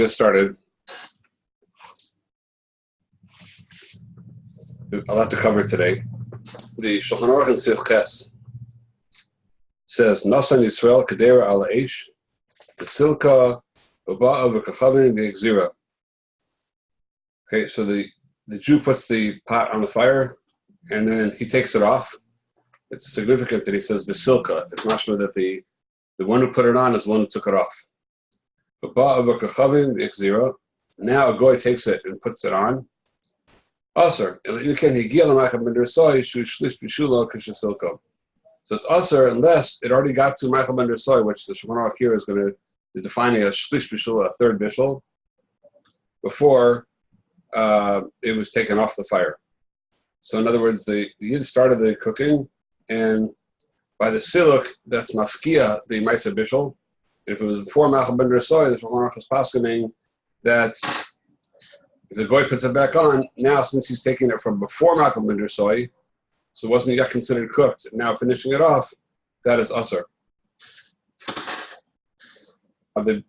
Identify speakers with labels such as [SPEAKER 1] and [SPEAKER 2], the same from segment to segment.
[SPEAKER 1] Get started. A lot to cover today. The Shulchan Aruch in Sif Ches says, "Nasan Yisrael Kedera Al Eish, the Silka Uba'a V'Kachavim V'Exira." Okay, so the Jew puts the pot on the fire, and then he takes it off. It's significant that he says V'Silka. It's mashma that the one who put it on is the one who took it off. Uba'a V'Kachavim V'Exira. Now a goy takes it and puts it on. Aser. So it's aser unless it already got to Michael ben Soy, which the Shulchan Aruch here is going to define as shlish bishul, a third bishul, before it was taken off the fire. So in other words, the Yid started the cooking, and by the siluk, that's mafkia, the Maisa bishul. And if it was before Michael ben Soy, the Shulchan Aruch was paskening that if the goy puts it back on, now since he's taking it from before Michael ben Soy, so it wasn't yet considered cooked, now finishing it off, that is aser. The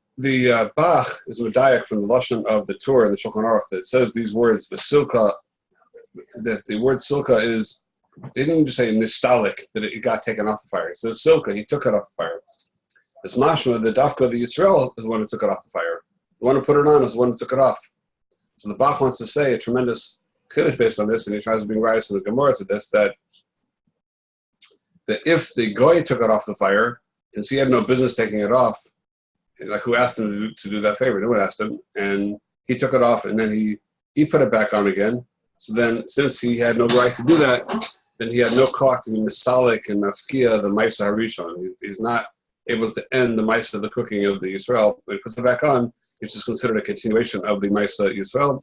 [SPEAKER 1] Bach is medayek from the lashon of the Torah in the Shulchan Aruch that says these words, the silka, that the word silka is, they didn't just say mistalik, that it got taken off the fire. It says silka, he took it off the fire. It's mashma, the dafka, the Yisrael is the one who took it off the fire. The one who put it on is the one who took it off. So the Bach wants to say a tremendous kiddush based on this, and he tries to bring rise to the Gemara to this, that if the goy took it off the fire, since he had no business taking it off, like who asked him to do that favor? No one asked him, and he took it off, and then he put it back on again. So then, since he had no right to do that, then he had no koach to be misalik and mafkia the Maisa Harishon. He's not able to end the Maisa, the cooking of the Yisrael. When he puts it back on, which is considered a continuation of the Maisa Yisrael.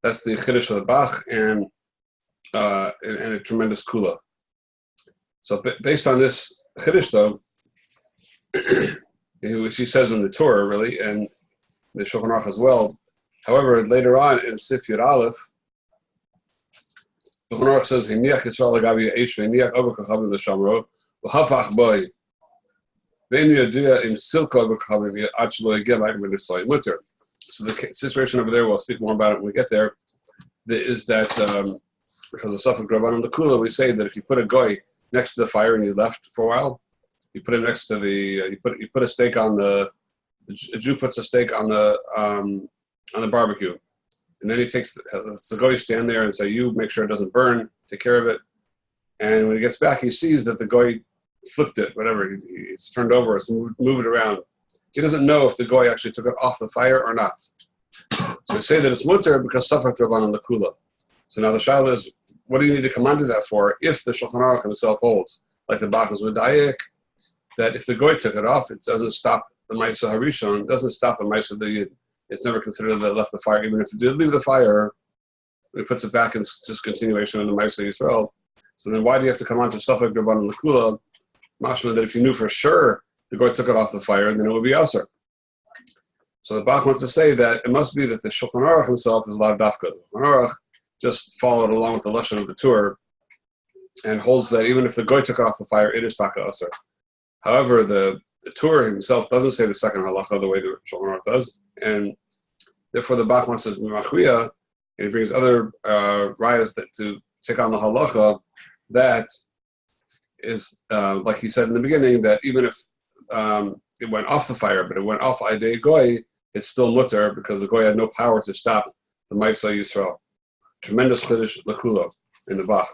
[SPEAKER 1] That's the Chiddush of the Bach, and a tremendous kula. So based on this Chiddush, though, which he says in the Torah, really, and the Shulchan Aruch as well. However, later on in Sif Yud Aleph, Shulchan Aruch says, "Hiniach Yisrael agavi eish v'hiniach over kachavim l'shamro v'hafach boy." So the situation over there, we'll speak more about it when we get there, is that because of Suffolk Rabban and the Kula, we say that if you put a goy next to the fire and you left for a while, you put it next to the, you put a steak on a Jew puts a steak on the barbecue, and then he takes the goy stand there and say, you make sure it doesn't burn, take care of it, and when he gets back, he sees that the goy flipped it, whatever, it's turned over, it's moved around. He doesn't know if the goy actually took it off the fire or not. So we say that it's mutter because Safar Rabban and the Kula. So now the shaila is, what do you need to come onto that for if the Shulchan Aruch himself holds, like the Bach was medayek, that if the goy took it off, it doesn't stop the Maisa Harishon, it doesn't stop the Maisa the Yid. It's never considered that it left the fire, even if it did leave the fire, it puts it back in just continuation of the Maisa Yisrael. So then why do you have to come on to Safar Rabban and the Kula? Mashma that if you knew for sure the goy took it off the fire, then it would be aser. So the Bach wants to say that it must be that the Shulchan Aruch himself is lav dafka. The Shulchan Aruch just followed along with the lesson of the Torah and holds that even if the goy took it off the fire, it is taka aser. However, the Torah himself doesn't say the second halacha the way the Shulchan Aruch does, and therefore the Bach wants to machriya, and he brings other rayas to take on the halacha that is, like he said in the beginning, that even if it went off the fire, but it went off Aidei Goy, it's still mutter because the Goy had no power to stop the Maisa Yisrael. Tremendous Chiddush L'Kula in the Bach.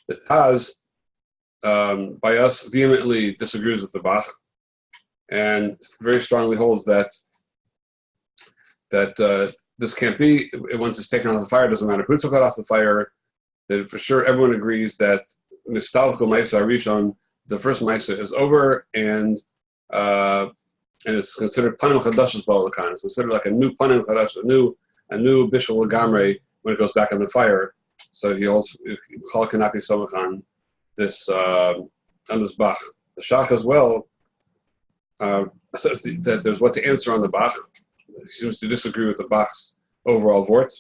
[SPEAKER 1] The Taz, by us, vehemently disagrees with the Bach and very strongly holds that this can't be, once it's taken off the fire, it doesn't matter who took it off the fire, that for sure everyone agrees that Mistalko Maisa Rishon, the first Maisa is over, and it's considered Panim Chadash's Balakan. It's considered like a new Panim Chadash, a new Bishul Lagamre when it goes back on the fire. So he holds Chal cannot be Samach on this Bach. The Shach as well says that there's what to answer on the Bach. He seems to disagree with the Bach's overall vort.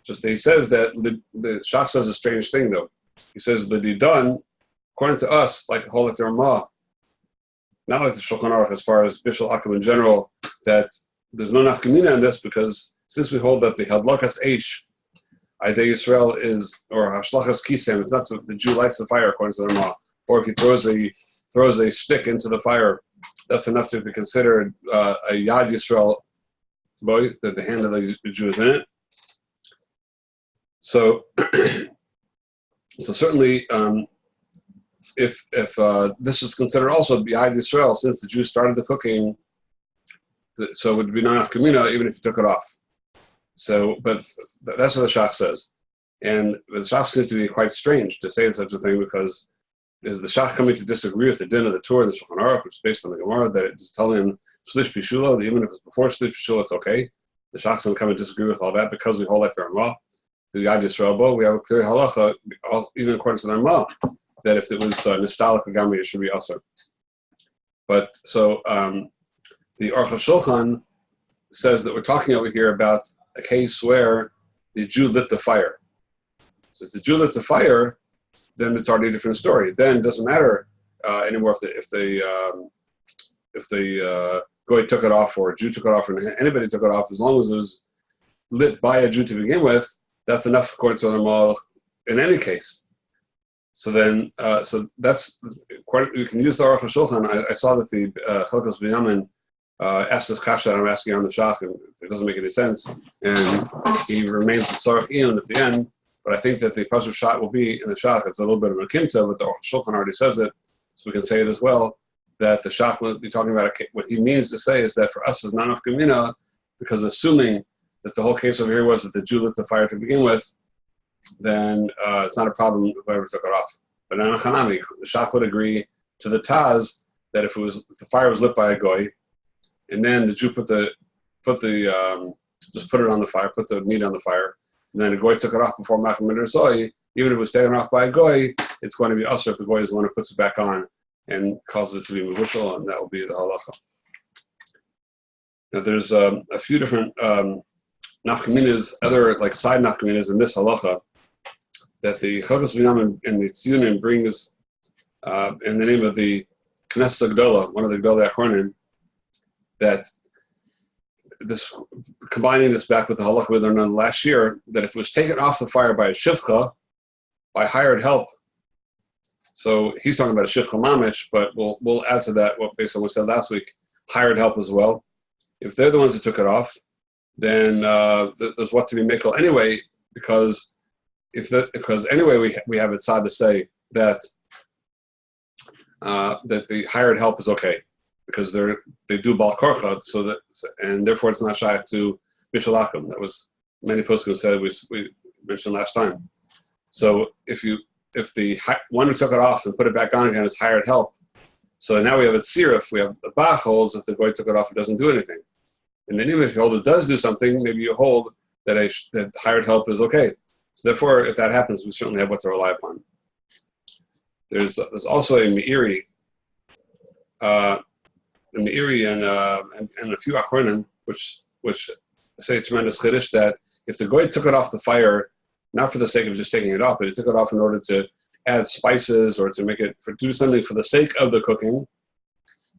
[SPEAKER 1] Just that he says that the Shach says a strange thing though. He says that he done, according to us, like Holet Ramah, not like the Shulchan Aruch as far as Bishul Akum in general, that there's no nafkamina in this because since we hold that the hadlakas H, Idei Yisrael is, or hashlachas kisem, it's not the Jew lights the fire according to the law, or if he throws a stick into the fire, that's enough to be considered a Yad Yisrael boy, that the hand of the Jew is in it. So, so certainly, if this is considered also Yad Yisrael, since the Jews started the cooking, so it would be non-nafkamina even if you took it off. So, but that's what the Shach says. And the Shach seems to be quite strange to say such a thing because is the Shach coming to disagree with the din of the Torah and the Shulchan Aruch, which is based on the Gemara, that it's telling him Shlish Bishula, that even if it's before Shlish Bishula, it's okay. The Shach's going to come and disagree with all that because we hold like the Ramah, the Yad Yisrael Bo, we have a clear halacha, even according to the Ramah, that if it was Nistalik Agami, it should be Asr. But so the Aruch HaShulchan says that we're talking over here about a case where the Jew lit the fire. So if the Jew lit the fire, then it's already a different story. Then it doesn't matter anymore if the goy took it off or a Jew took it off or anybody took it off, as long as it was lit by a Jew to begin with, that's enough according to the Malach in any case. So then, so that's quite, you can use the Aruch HaShulchan. I saw that the Chalkos Binyamin asked this kasha that I'm asking on the Shach, and it doesn't make any sense. And he remains at Sarach Ian at the end. But I think that the Pasuk Shot will be in the Shach. It's a little bit of a kimta, but the Shulchan already says it, so we can say it as well. That the Shach will be talking about what he means to say is that for us is not enough kamina, because assuming that the whole case over here was that the Jew lit the fire to begin with, then it's not a problem if whoever took it off. But in Hanami, the Shach would agree to the Taz that if the fire was lit by a goy, and then the Jew just put it on the fire, put the meat on the fire. And then a goy took it off before Macham and Soy, even if it was taken off by a goy, it's going to be usher if the goy is the one who puts it back on and causes it to be mevushal, and that will be the halacha. Now there's a few different nafkaminas, other like side nafkaminas in this halacha that the Chalkos Binyamin and the Tzionim brings in the name of the Knesset Gdola, one of the Gdolei Achronim, that this, combining this back with the halacha we learned last year, that if it was taken off the fire by a shivcha, by hired help, so he's talking about a shivcha mamish, but we'll add to that what based on what we said last week, hired help as well. If they're the ones that took it off, then there's what to be makel anyway, because anyway we have it sad to say that that the hired help is okay, because they do bal korcha, so that, and therefore it's not shaykh to bishalakim. That was many poskim said we mentioned last time. So if the one who took it off and put it back on again is hired help, so now we have it sirif. We have the bach holds if the goy took it off, it doesn't do anything. And then even if you hold it does do something, maybe you hold that that hired help is okay. So therefore, if that happens, we certainly have what to rely upon. There's also a meiri. The Meiri and a few achronim, which say tremendous chiddush that if the goy took it off the fire, not for the sake of just taking it off, but he took it off in order to add spices or to do something for the sake of the cooking,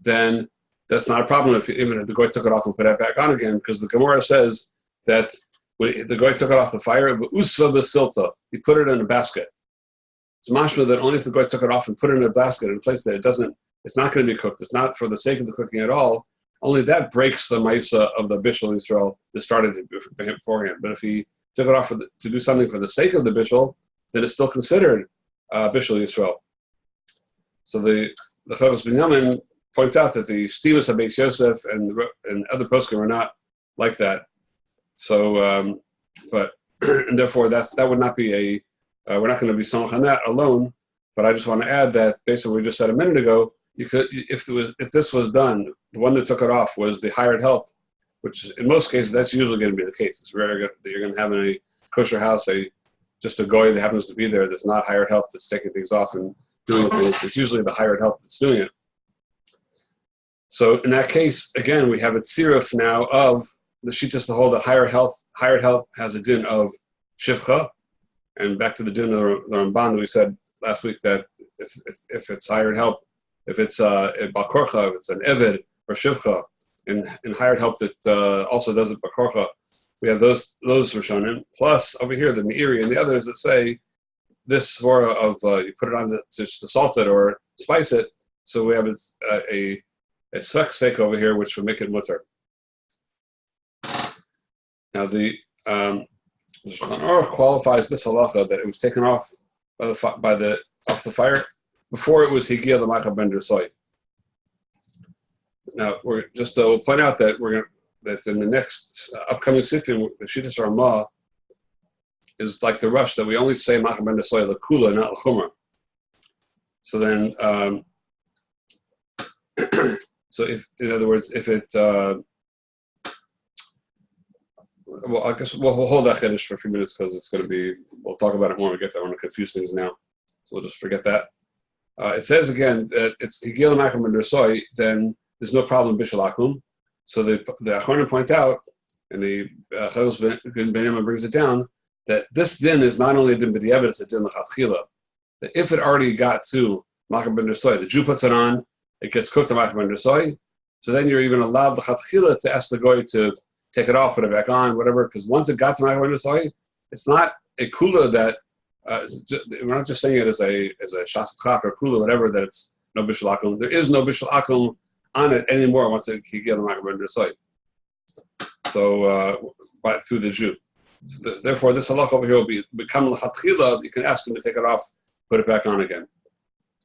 [SPEAKER 1] then that's not a problem even if the goy took it off and put it back on again, because the Gemara says that if the goy took it off the fire, usva b'silta, he put it in a basket. It's mashma that only if the goy took it off and put it in a basket in a place that it's not going to be cooked. It's not for the sake of the cooking at all. Only that breaks the maisa of the bishul Yisrael that started beforehand. But if he took it off to do something for the sake of the bishul, then it's still considered bishul Yisrael. So the Chalkos Binyamin points out that the Stivus HaBeis Yosef and other poskim are not like that. So, and therefore that would not be we're not going to be samach on that alone. But I just want to add that based on what we just said a minute ago, you could, if this was done, the one that took it off was the hired help, which in most cases that's usually going to be the case. It's rare that you're going to have in a kosher house just a goy that happens to be there that's not hired help that's taking things off and doing things. It's usually the hired help that's doing it. So in that case, again, we have a tziruf now of the shittas to hold that hired help has a din of shivcha, and back to the din of the Ramban that we said last week that if it's hired help, if it's a bal korcha, if it's an eved or shivcha, and hired help that also does it bakorcha. We have those Rishonim. Plus over here the Meiri and the others that say this svara of you put it on to salt it or spice it. So we have a svek over here which would make it mutter. Now the Shulchan Aruch qualifies this halacha that it was taken off off the fire before it was higia l'macha ben dersoy. Now we'll point out that that in the next upcoming sifim, the Shittas Ramah is like the rush that we only say macha ben dersoy l'kula, not l'chumra. So then, so if in other words, if it well, I guess we'll hold that chiddush for a few minutes because it's going to be. We'll talk about it more when we get there. I want to confuse things now, so we'll just forget that. It says again that it's higil makom ben dersoy. Then there's no problem bishul akum. So the Achronim point out, and the Chayos ben Yemen brings it down that this din is not only a din b'diavad, it's a din l'chatchila. That if it already got to makom ben dersoy, the Jew puts it on, it gets cooked to makom ben dersoy. So then you're even allowed the chatchila to ask the goy to take it off, put it back on, whatever, because once it got to makom ben dersoy, it's not a kula that, we're not just saying it as a shas chak or kula, whatever, that it's no bishul akum. There is no bishul akum on it anymore once it can get a makom ben dersoy. So, through the Jew. So therefore, this halach over here will become l'chatchila. You can ask him to take it off, put it back on again.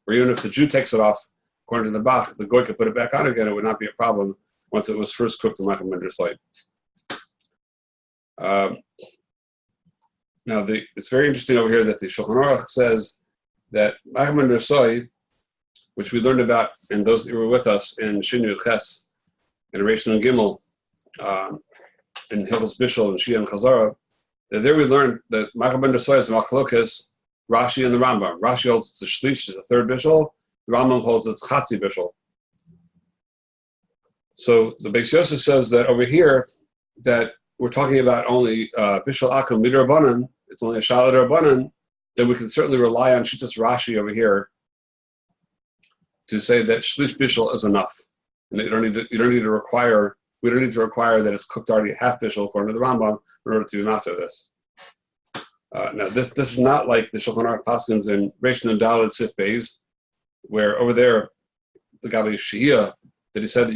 [SPEAKER 1] Or even if the Jew takes it off, according to the Bach, the goy could put it back on again. It would not be a problem once it was first cooked in makom ben dersoy. Now, it's very interesting over here that the Shulchan Aruch says that makom ben dersoy, which we learned about in those that were with us in Shin Yud Ches, in Reish Nun Gimel, in Hilchos Bishul and Shia and Chazara, that there we learned that makom ben dersoy is machlokes Rashi and the Rambam. Rashi holds it's a shlish, it's a third bishul. The Rambam holds it's chatzi bishul. So the Beis Yosef says that over here that we're talking about only bishul akum midrabanan. It's only a shalad rabbanan. Then we can certainly rely on Shittas Rashi over here to say that shlish bishul is enough, and you don't need to require. We don't need to require that it's cooked already half bishul according to the Rambam in order to be matzah this. Now this is not like the Shulchan Aruch paskins in Reish Nun Daled Sif Beis, where over there the Gabi Shia that he said that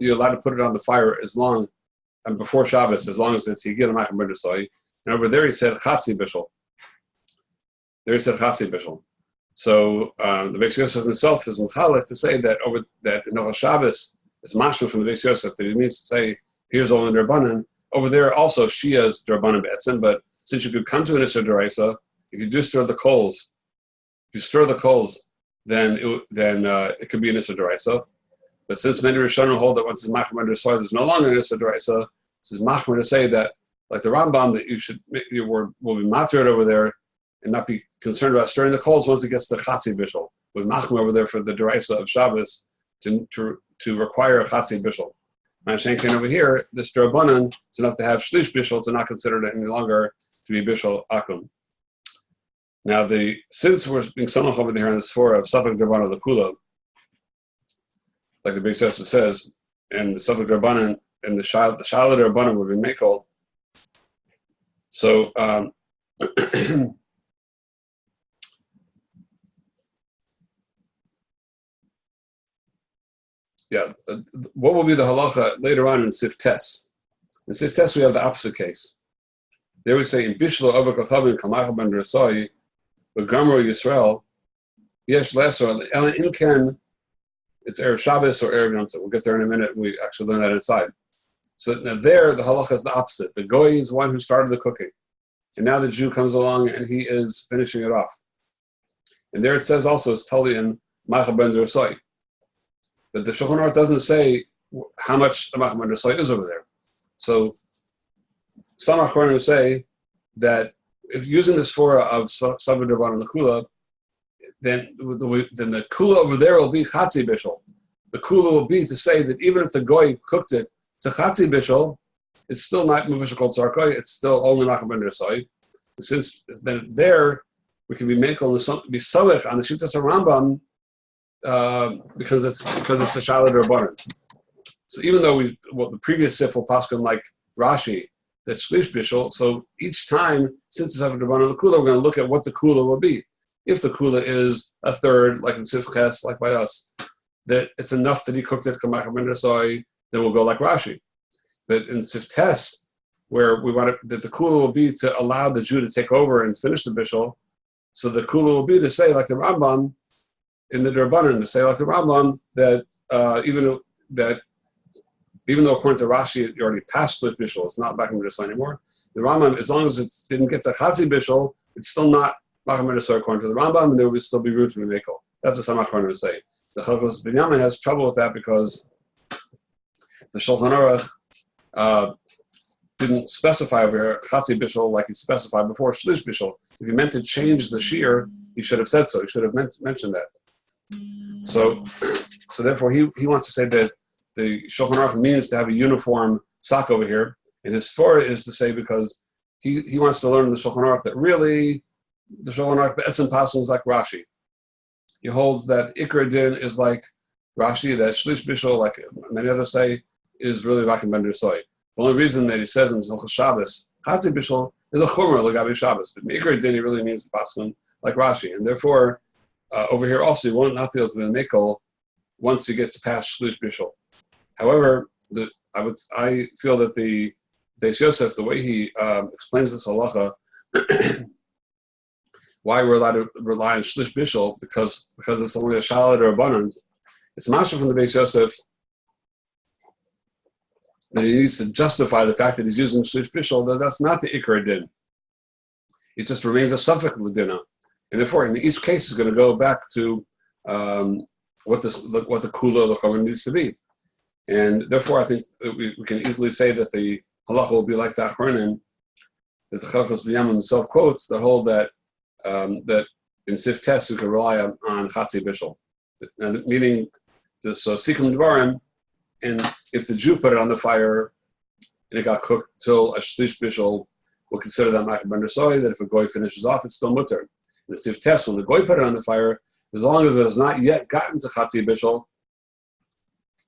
[SPEAKER 1] you're allowed to put it on the fire as long and before Shabbos, as long as it's higil makom ben dersoy. And over there he said chatzi bishul. There he said chatzi bishul. So the Beis Yosef himself is mechalek to say that in Nochal Shabbos it's mashma from the Beis Yosef that he means to say here's only derbanan. Over there also Shia is derbanan be'etzim, but since you could come to an Issa D'Oraisa, if you do stir the coals, then it could be an Issa D'Oraisa. But since many Rishonim hold that once it's makom ben dersoy, there's no longer an Issa D'Oraisa, this is machmer to say that, like the Rambam, that will be matred over there and not be concerned about stirring the coals once it gets to chatzi bishul. With machmer over there for the D'Oraisa of Shabbos to require a chatzi bishul. Mashenkin over here, this D'Rabbanan, it's enough to have shlish bishul to not consider it any longer to be bishul akum. Now, since we're being samach over there on the svara of Safek D'Rabbanan l'kula, like the Beis Yosef says, and the Safek D'Rabbanan and the Shalad D'Rabbanan would be mekel. So, what will be the halacha later on in Sif Tes? In Sif Tes, we have the opposite case. There we say, in Bishlo Avak Achavim Kamach Ben Dersoy, V'Gamro Yisrael, Yesh Lesor, Ela Inken, it's Erev Shabbos or Erev Yom Tov. We'll get there in a minute. We actually learn that inside. So now there, the halacha is the opposite. The goy is the one who started the cooking. And now the Jew comes along and he is finishing it off. And there it says also, it's totally in Macha Ben Dersoy. But the Shulchan Aruch doesn't say how much the Macha Ben Dersoy is over there. So some Achronim say that if using this svara of Safek D'Rabbanan l'kula, then the kula over there will be chatzi bishul. The kula will be to say that even if the goy cooked it to chatzi bishul, it's still not muvishal called sarkoi. It's still only makom ben dersoy. Since then there we can be mekel be sawich on the shittas Rambam because it's a shalad or butter. So even though the previous sif will paskin like Rashi, that shlish bishul, so each time, since it's after Drabanan the Kula, we're going to look at what the Kula will be. If the Kula is a third, like in Sif Ches, like by us, that it's enough that he cooked it, then we'll go like Rashi. But in Sif Tes, where we want that the Kula will be to allow the Jew to take over and finish the bishul, so the Kula will be to say like the Rambam in the Drabanan, to say like the Rambam that even though according to Rashi it already passed Shlish Bishul, it's not Macham B'Nasai anymore. The Rambam, as long as it didn't get to Chatzi Bishul, it's still not Macham B'Nasai according to the Rambam, and there would still be room to be Mekel. That's what Samach Korner would say. The Chalkos Binyamin has trouble with that because the Shulchan Aruch didn't specify over here Chatzi Bishul like he specified before Shlish Bishul. If he meant to change the shear, he should have said so. He should have mentioned that. So therefore, he wants to say that the Shulchan Aruch means to have a uniform sock over here, and his svara is to say because he wants to learn in the Shulchan Aruch that really the Shulchan Aruch be'etzem pasuk is like Rashi. He holds that Ikar Din is like Rashi, that Shlish Bishul, like many others say, is really Rakim Ben Dersoy. The only reason that he says in Hilchos Shabbos, Chatzi Bishul is a Chomer L'gabi Shabbos, but Ikar Din he really means the pasuk like Rashi, and therefore over here also you won't not be able to be Mekel once he gets past Shlish Bishul. However, I feel that the Beis Yosef, the way he explains this halacha, why we're allowed to rely on Shlish Bishul, because it's only a Shalat or a Banan, it's Masha from the Beis Yosef that he needs to justify the fact that he's using Shlish Bishul, that's not the Ikar Din. It just remains a suffix Ladina. And therefore, in each case, is going to go back to what the Kula of the Chomer needs to be. And therefore, I think that we can easily say that the halacha will be like the Achronim, that the Chalkos B'Yamin himself quotes that hold that in Sif Tes we can rely on Chatzi Bishul, meaning so Sikum Dvarim, and if the Jew put it on the fire and it got cooked till a Shlish Bishul, we'll consider that Macham Ben Dersoy, that if a goy finishes off, it's still mutter. In the Sif Tes, when the goy put it on the fire, as long as it has not yet gotten to Chatzi Bishul,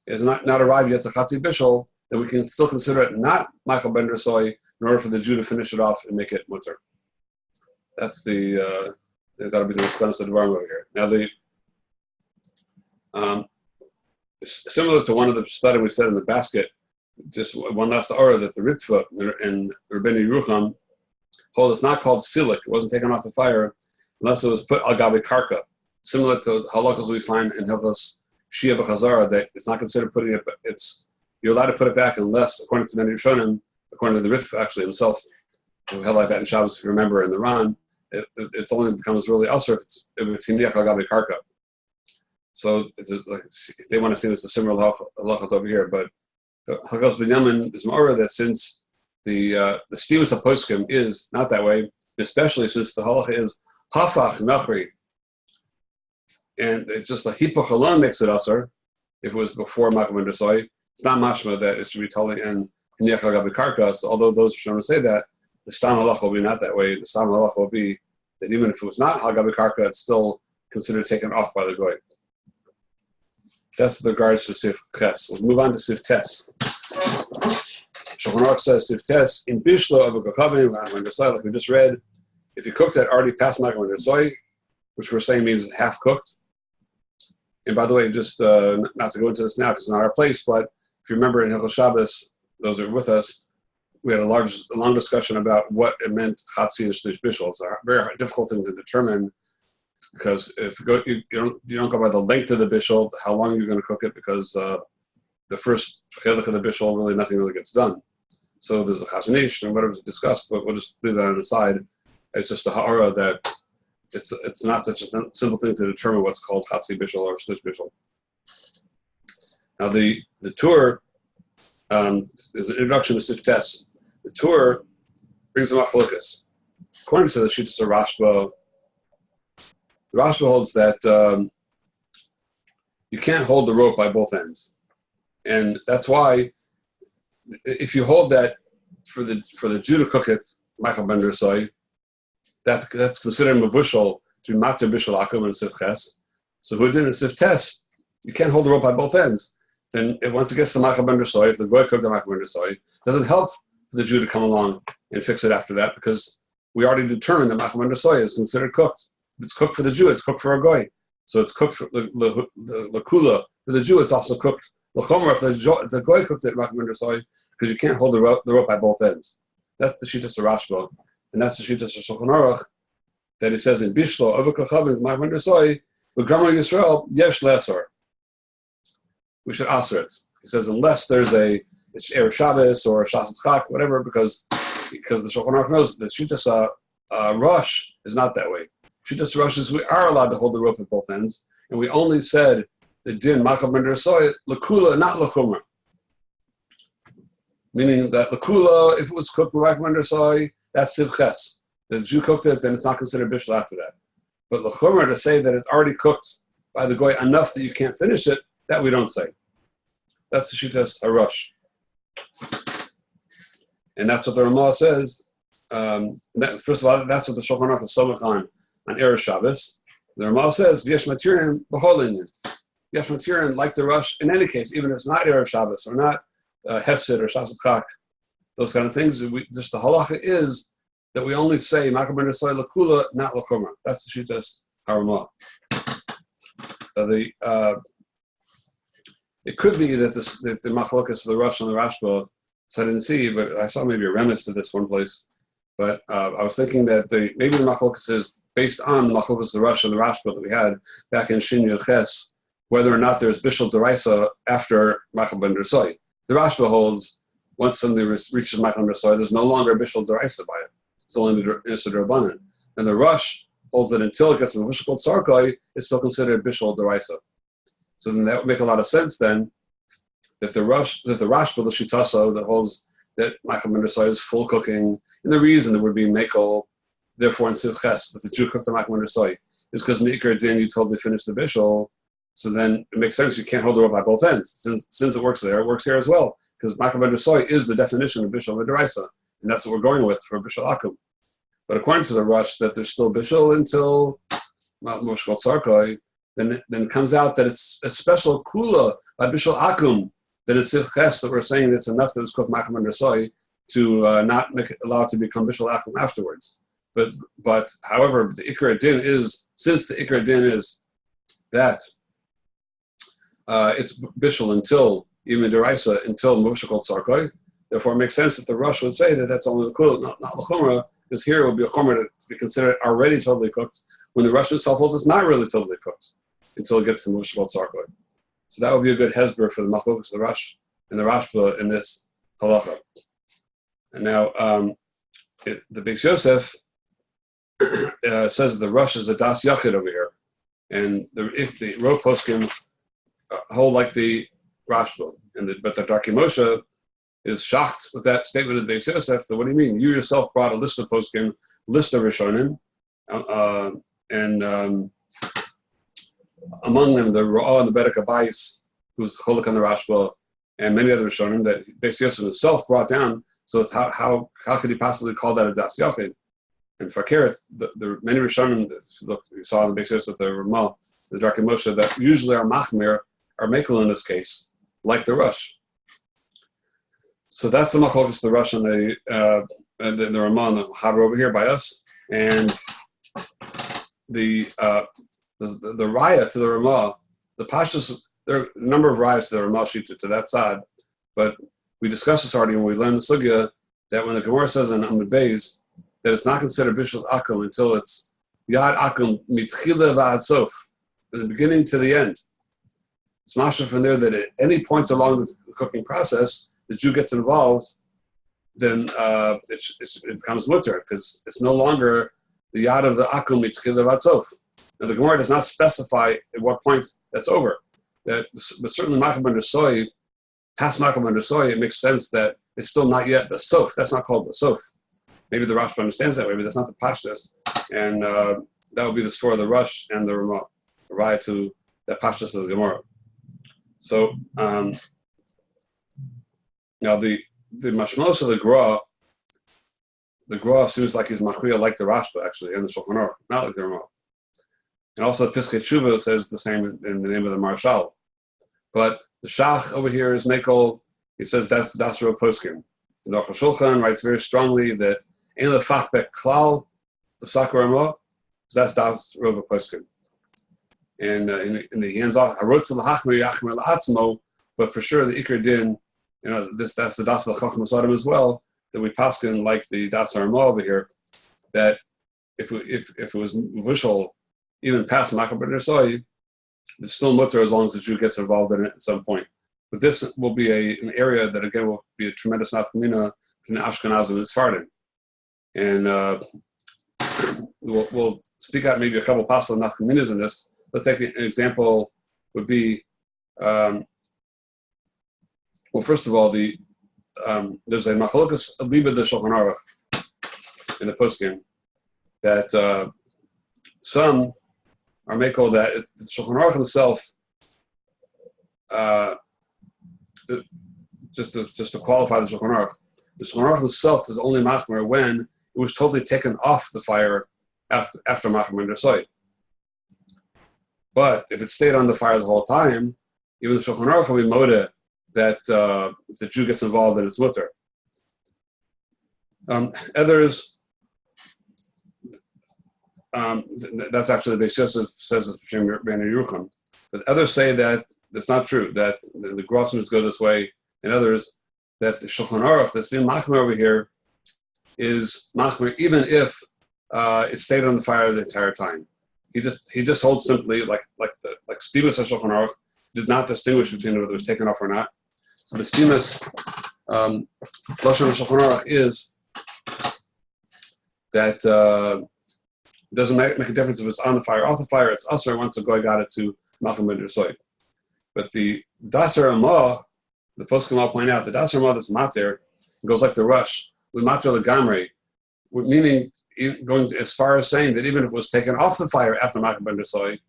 [SPEAKER 1] is not arrived yet to Chatzi Bishul, then we can still consider it not Macham Ben Dersoy in order for the Jew to finish it off and make it mutter. That's that'll be the response of the Dvarim over here. Now similar to one of the study we said in the basket, just one last aura that the Ritva and Rabbeinu Yerucham hold it's not called silik. It wasn't taken off the fire unless it was put al gabi karka. Similar to the halachas we find in Hilchos Shia v'Chazara, that it's not considered putting it, but you're allowed to put it back unless, according to many Rishonim, according to the Rif actually himself, who held like that in Shabbos, if you remember, in the Ran, it's only becomes really usher if it's hiniach al gabi karka. So if they want to see this a similar halachot over here, but the Hagos Binyamin is more that since the stivus of poskim is not that way, especially since the halacha is hafach nachri, and it's just the hipuch alone makes it usher. If it was before Macham Ben Dersoy, it's not mashma that it should be totally in hiniach al gabi karka. So although those are trying to say that, the stam halacha will be not that way. The stam halacha will be that even if it was not al gabi karka, it's still considered taken off by the goy. That's with regards to Sif Ches. We'll move on to Sif Tes. Shulchan Aruch says Sif Tes in Bishlo of a Kokavim, like we just read, if you cooked that already past Macham Ben Dersoy, which we're saying means half cooked. And by the way, just not to go into this now because it's not our place, but if you remember in Hilchos Shabbos, those are with us, we had a long discussion about what it meant Chatzi and Shlish Bishul. It's a very difficult thing to determine. Because if you don't go by the length of the bishul, how long you're going to cook it, because the first chelik of the bishul, really nothing really gets done. So there's a chazanish and whatever's discussed, but we'll just leave that on the side. It's just a ha'ara that it's not such a simple thing to determine what's called chatzi bishul or shlish bishul. Now the tour is an introduction to Sif Tes. The tour brings a machlokas. According to the Shittas of Rashba, the Rashba holds that you can't hold the rope by both ends, and that's why if you hold that for the Jew to cook it, Macham Ben Dersoy, that's considered mavushal to matir bishul akum and Sif Ches. So who did in Sif Tes, you can't hold the rope by both ends. then once it gets to Machal ben Soy, if the goy cooked the Machal ben Soy, it doesn't help for the Jew to come along and fix it after that, because we already determined that Machal ben Soy is considered cooked. If it's cooked for the Jew, it's cooked for a goy. So it's cooked for the kula. For the Jew, it's also cooked. L'chomer, if the goy cooked it Machal ben Soy, because you can't hold the rope by both ends. That's the shittas of Rashba, and that's the shittas of Shulchan Aruch, that it says in Bishlo, Avukachavim, Machal ben Soy, V'Gamar Yisrael, Yesh Lesor. We should answer it. He says unless there's it's Erev Shabbos or Shas Chak, whatever, because the Shulchan Aruch knows that Shittas Rosh is not that way. Shittas Rosh is we are allowed to hold the rope at both ends, and we only said the din Machal ben Soy Lakula, not Lachumer. Meaning that Lakula, if it was cooked with Machal ben Soy, that's Sivches. The Jew cooked it, then it's not considered bishul after that. But Lachumer, to say that it's already cooked by the goy enough that you can't finish it, that we don't say. That's the Shittas Harush. And that's what the Ramah says. First of all, that's what the Shulchan Aruch is somach on Erev Shabbos. The Ramah says, V'yesh matirin b'holin. Yesh matirin, like the Rush, in any case, even if it's not Erev Shabbos or not Hefsid or Shas Chak, those kind of things, just the halacha is that we only say Machal ben Soy Lakula, not Lachumer. That's the Shittas Haramah. It could be that the machlokas of the Rush and the Rashba, so I didn't see, but I saw maybe a remiss to this one place. But I was thinking that maybe the machlokas is based on the machlokas of the Rush and the Rashba that we had back in Shin Yud Ches, whether or not there's bishul deraisa after Machal ben Soy. The Rashba holds once something reaches Machal ben Soy, there's no longer bishul deraisa by it. It's only Issa D'Rabbanan. And the Rush holds that until it gets to Mavush called Sarkoi, it's still considered bishul deraisa. So then that would make a lot of sense then, that the Rashba, the Shitasa, that holds that Machal ben Soy is full cooking, and the reason there would be Mekel, therefore in Sivches, that the Jew cooked the Machal ben Soy, is because Meikar Din, you totally finished the bishul, so then it makes sense you can't hold the rope by both ends. Since it works there, it works here as well, because Machal ben Soy is the definition of bishul v'deraisa, and that's what we're going with for bishul akum. But according to the Rush, that there's still bishul until Mushkal Sarkoi, then it comes out that it's a special kula by bishul akum, that it's sivches, that we're saying it's enough that it's cooked Machal ben Soy to not allow it to become bishul akum afterwards. But however, the ikar din is, since the ikar din is that it's bishul until even deraisa until mushkal sarkoi, therefore it makes sense that the Rush would say that that's only the kula, not the chumrah, because here it would be a chumrah to be considered already totally cooked, when the Rush itself holds it's not really totally cooked until it gets to mushkal sarkoi. So that would be a good hezber for the machlokas, the Rush and the Rashba in this halacha. And now the Beis Yosef says the Rush is a das yachid over here, and if the row poskim hold like the Rashba, but the Darkei Moshe is shocked with that statement of the Beis Yosef. That what do you mean? You yourself brought a list of poskim, list of Rishonim, and among them the Ra'ah and the Bedek Abayis, who's cholik on the Rashba, and many other Rishonim that Beis Yosef himself brought down. So it's how could he possibly call that a das yachid? And for Keret, the many Rishonim, look, we saw in the Beis Yosef, the Ramah, the Darkei Moshe, that usually are machmir, are mekel in this case, like the Rush. So that's the machlokas, the Rush and the Ramah and the Chaber over here by us, and the raya to the Ramah, the pashtus. There are a number of rayas to the Ramah shita to that side, but we discussed this already when we learned the sugya that when the Gemara says in Amud Beis that it's not considered bishul akum until it's yad akum mitchila v'ad sof, from the beginning to the end. It's mashma from there that at any point along the cooking process, the Jew gets involved, then it becomes mutter, because it's no longer the yad of the akum mitchila v'ad sof. Now the Gemara does not specify at what point that's over. But certainly Machal ben Soy, past Machal ben Soy, it makes sense that it's still not yet the sof. That's not called the sof. Maybe the Rashba understands that way, but that's not the pashtus. And that would be the story of the Rush and the Ramah, the raya to that pashtus of the Gemara. So now the mashmos of the Gra seems like he's machriya like the Rashba actually, and the Shulchan Aruch, not like the Ramah. And also Piskei Tshuva says the same in the name of the Marshal. But The Shach over here is Mekel. He says that's Das Rav Poskim. And the Aruch Shulchan writes very strongly that Ein Lefachbek Klal B'Sakar Amo, that's Das Rav Poskim. And in the hands off, Harutz L'Hachmer Yachmer L'Atzmo, but for sure the Iker Din, that's the Das L'Chachmas Adam as well, that we paskin like the Das Armo over here, that if it was Vushal, even past Makaber Nersoi, it's still mutter as long as the Jew gets involved in it at some point. But this will be an area that again will be a tremendous nafkamina between Ashkenazim and Sephardim. And we'll speak out maybe a couple possible nafkaminas in this. Let's take an example would be, well, first of all, there's a machlokas liba de Shulchan Aruch in the poskim that some are makel that the Shulchan Aruch himself, just to qualify the Shulchan Aruch himself is only machmer when it was totally taken off the fire after machmer Nersoi. But if it stayed on the fire the whole time, even the Shulchan Aruch will be modeh that if the Jew gets involved in its mutter. Others, that's actually the Beis Yosef says it's B'Shem Ben Yerucham. But others say that that's not true, that the Grossmans go this way, and others that the Shulchan Aruch that's being machmer over here is machmer even if it stayed on the fire the entire time. He just holds simply like Stimus HaShulchan Aruch did not distinguish between whether it was taken off or not. So the Stimus Lashon HaShulchan Aruch is that it doesn't make a difference if it's on the fire or off the fire. It's usher once the goy got it to Malcham Ben Dersoy. But the Daser Amah, the poskim will point out, the Daser Amah that's mater goes like the rush with mater legamre, meaning going as far as saying that even if it was taken off the fire after Malcham Ben Dersoy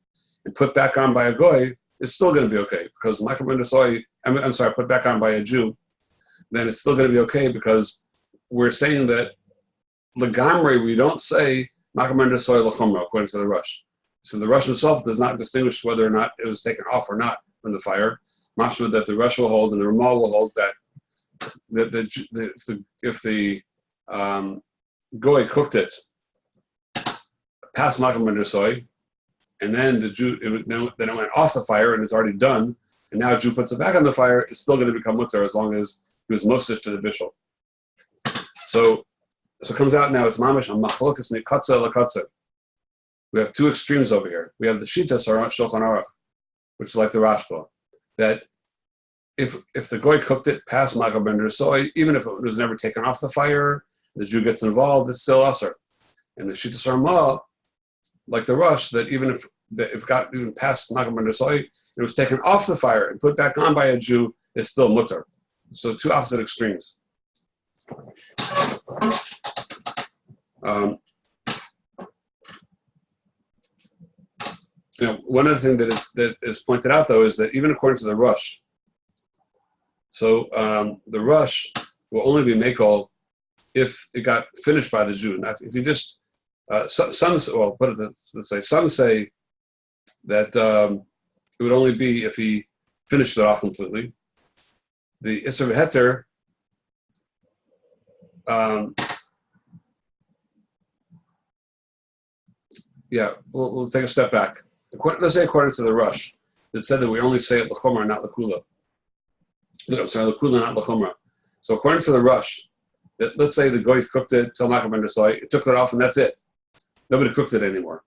[SPEAKER 1] and put back on by a goy, it's still going to be okay because Malcham Ben Dersoy, I'm sorry, put back on by a Jew, then it's still going to be okay because we're saying that legamre we don't say Malcham Ben Dersoy l'chumra according to the rush. So the rush itself does not distinguish whether or not it was taken off or not from the fire. Mashma that the rush will hold and the Ramal will hold that if the goy cooked it past Malcham Ben Dersoy, and then the Jew then it went off the fire and it's already done, and now a Jew puts it back on the fire, it's still going to become mutter as long as he was mosif to the bishul. So it comes out now. It's mamish on machlokas mikatza lekatza. We have two extremes over here. We have the Shita Shulchan Aruch, which is like the Rashba, that if the goy cooked it past Malcham Ben Dersoy, even if it was never taken off the fire, the Jew gets involved, it's still usher. And the Shita Sarma, like the Rush, that even if it got even past Malcham Ben Dersoy, it was taken off the fire and put back on by a Jew, it's still mutter. So two opposite extremes. One other thing that is pointed out though is that even according to the Rush, so the Rush will only be makel if it got finished by the Jew. Now, if you just some say that it would only be if he finished it off completely. The Isser V'Heter, we'll take a step back. Let's say according to the Rush, that said that we only say it l'chumra, not l'kula. I'm sorry, l'kula, not l'chumra. So according to the Rush, that let's say the goy cooked it till Malcham Ben Dersoy, it took it off and that's it. Nobody cooked it anymore.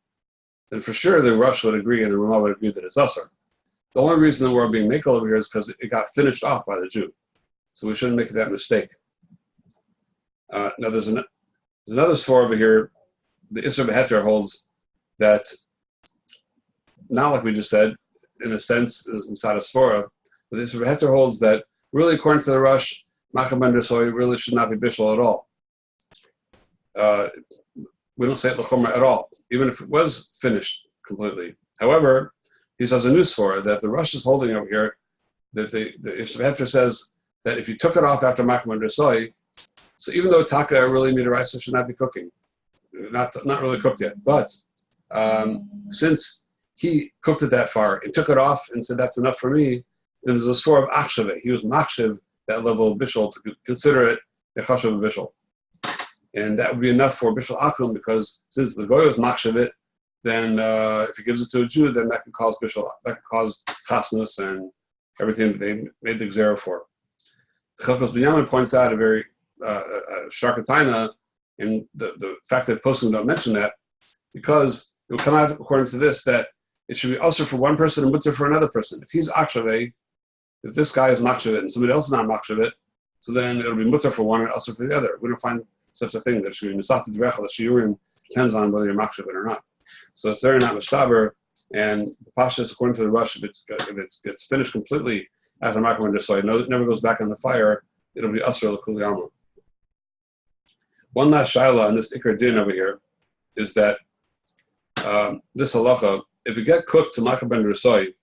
[SPEAKER 1] Then for sure the Rush would agree and the Ramah would agree that it's usher. The only reason that we're being makel over here is because it got finished off by the Jew. So we shouldn't make that mistake. Now there's another sfor over here. The Isser B'Heter holds that, not like we just said, in a sense, is Masada Sfora, but the Isser B'Heter holds that really according to the Rush, Malcham Ben Dersoy really should not be bishul at all. We don't say it l'chumra at all, even if it was finished completely. However, he says a new sfora that the Rush is holding over here, that the Isser B'Heter says that if you took it off after Malcham Ben Dersoy, so even though taka really midaraisa should not be cooking, not really cooked yet, but since he cooked it that far and took it off and said that's enough for me, then there's a score of achshave. He was machshav, that level of bishul, to consider it a chashav bishul. And that would be enough for bishul akum, because since the goy was machshav it, then if he gives it to a Jew, then that could cause bishul, that could cause chasnus and everything that they made the gzera for. Chelkos Binyamin points out a very stark taina in the fact that poskim don't mention that, because it will come out according to this that it should be usher for one person and mutter for another person. If he's akshaveh, if this guy is machshaveh and somebody else is not machshaveh, so then it'll be mutter for one and usher for the other. We don't find such a thing. That should be misafta d'rechel, the shiurim depends on whether you're machshaveh or not. So it's there not mishtaber, and the pashas according to the Rush, if it gets finished completely after Makam so it never goes back on the fire, it'll be usher l'kuli alma. One last shaila on this ikar din over here is that this halacha, if it get cooked to Makam ben Rasoi,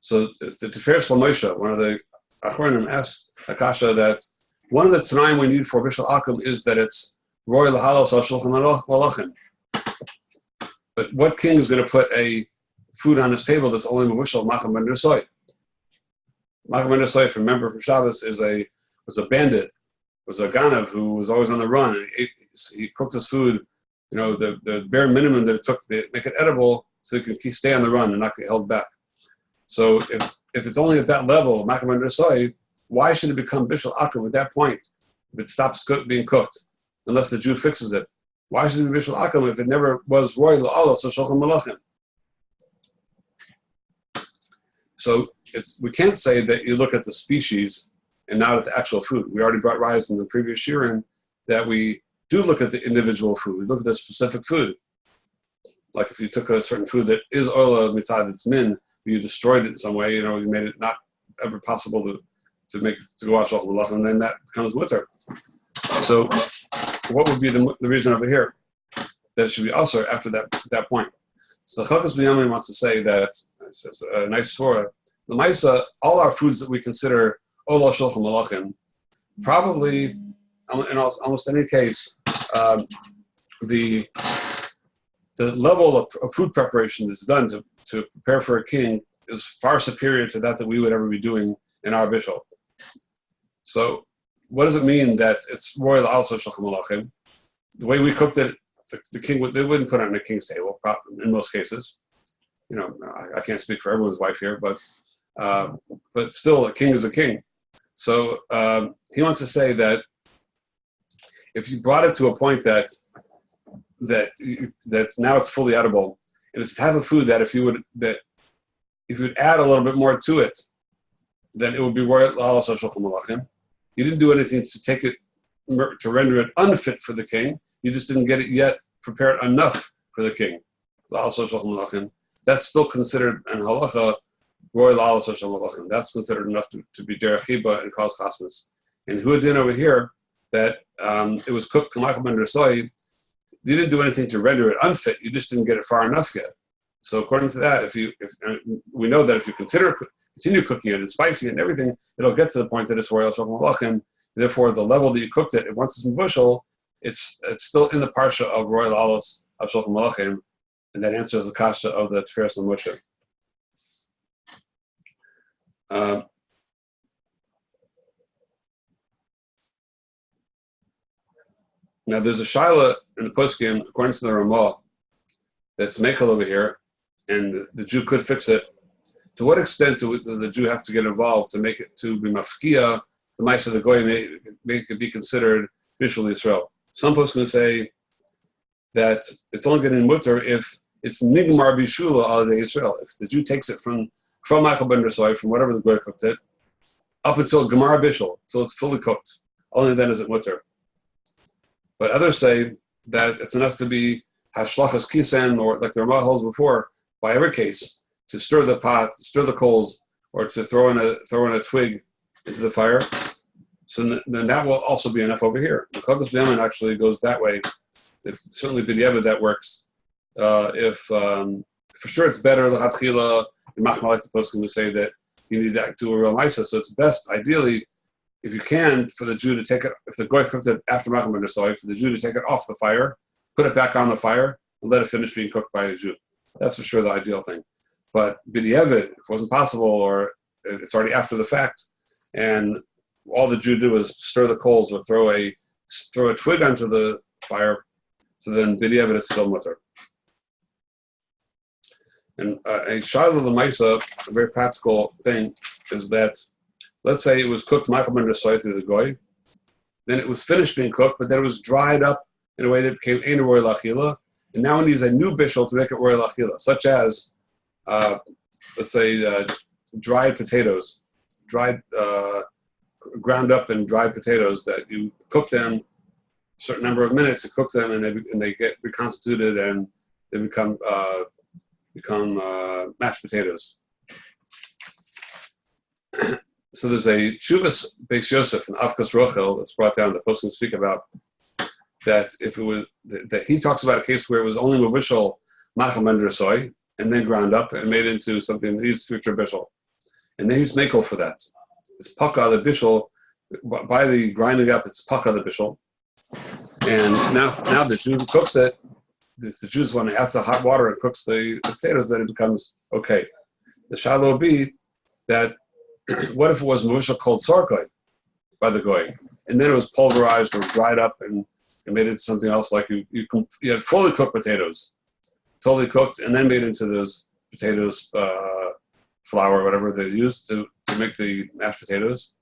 [SPEAKER 1] so the Tiferes Lamosha, one of the Achronim asks Akasha that one of the Tanaim we need for Bishul Akum is that it's Roy Lahalos al Shulchan Malachim. But what king is going to put a food on his table that's only Mavishal Makam ben Rasoi? Makam ben Rasoi, if you remember from Shabbos, was a bandit, was a ganav who was always on the run. And he cooked his food, the bare minimum that it took to make it edible, so he can stay on the run and not get held back. So if it's only at that level, Makam ben Rasoi, why should it become Bishul Akum at that point if it stops being cooked, unless the Jew fixes it? Why should it be Bishul Akum if it never was Roy La'alos or Shulchan Malachim? So we can't say that you look at the species and not at the actual food. We already brought rise in the previous shiurim that we do look at the individual food. We look at the specific food. Like if you took a certain food that is oil mitzad its min, you destroyed it in some way, you made it not ever possible to go out Shulchan Malachim, and then that becomes mutter. So what would be the reason over here that it should be usher after that point? So the Chelkos Binyamin wants to say that, it's a nice svara, the Maisa, all our foods that we consider Ola Shulchan Malachim, probably, in almost any case, the level of food preparation that's done to prepare for a king is far superior to that we would ever be doing in our bishul. So what does it mean that it's royal also Shulchan Malachim? The way we cooked it, the king they wouldn't put it on the king's table in most cases. I can't speak for everyone's wife here, but still, a king is a king. So he wants to say that if you brought it to a point that now it's fully edible, and it's the type of food that if you would add a little bit more to it, then it would be royal also Shulchan Malachim. You didn't do anything to take it to render it unfit for the king. You just didn't get it yet prepared enough for the king. That's still considered an halacha royal also Shulchan Malachim. That's considered enough to be derech hiba and cause chasnas. And who did over here that it was cooked to Makam ben Rasoi, you didn't do anything to render it unfit. You just didn't get it far enough yet. So according to that, if we know that if you continue cooking it and spicing it and everything, it'll get to the point that it's royal Shulchan Malachim. Therefore, the level that you cooked it, once it's mevushal, it's still in the parsha of royal alos of Shulchan Malachim, and that answers the kasha of the Tiferes Lamoshe. Now, there's a shaila in the poskim, according to the Ramah, that's mekel over here, and the Jew could fix it. To what extent does the Jew have to get involved to make it to be mafkia, the mice of the goy make it be considered Bishul Yisrael? Some poskim say that it's only getting mutter if it's nigmar bishula al Yisrael. If the Jew takes it from Makam ben Rasoi, from whatever the goy cooked it, up until gemar bishul, till it's fully cooked, only then is it mutter. But others say that it's enough to be hashlachas kisen, or like the Ramah holds before, by every case, to stir the pot, stir the coals, or to throw in a twig into the fire. So then that will also be enough over here. The Chelkos Binyamin actually goes that way. Certainly b'diavad that works. If for sure it's better l'chatchila, the machmal the poskim to say that you need to do a real ma'isa. So it's best, ideally, if you can, for the Jew to take it, if the goy cooked it after Makam ben Rasoi, for the Jew to take it off the fire, put it back on the fire, and let it finish being cooked by a Jew. That's for sure the ideal thing. But b'diavad, if it wasn't possible, or it's already after the fact, and all the Jew do is stir the coals or throw a twig onto the fire, so then b'diavad it's still mutter. And a shayla l'maisa, a very practical thing, is that let's say it was cooked ma'achal under soy through the goy, then it was finished being cooked, but then it was dried up in a way that became ein roy l'achila, and now it needs a new bishul to make it roy l'achila, such as let's say dried potatoes, ground up and dried potatoes that you cook them a certain number of minutes, you cook them and they get reconstituted and they become mashed potatoes. So there's a Chuvas Beis Yosef and Avkas Rochel that's brought down that Poskim speak about, that if it was that he talks about a case where it was only mavishal machal mender soy and then ground up and made into something that he's future bishul, and they use makel for that. It's paka the bishul. By the grinding up, it's paka the bishul, and now the Jew cooks it. The Jews want to add the hot water and cooks the potatoes, then it becomes okay. The shallow will be that what if it was mavishal called sarkoi by the goy, and then it was pulverized or dried up and made into something else, like you had fully cooked potatoes, totally cooked, and then made into those potatoes, flour or whatever they used to make the mashed potatoes.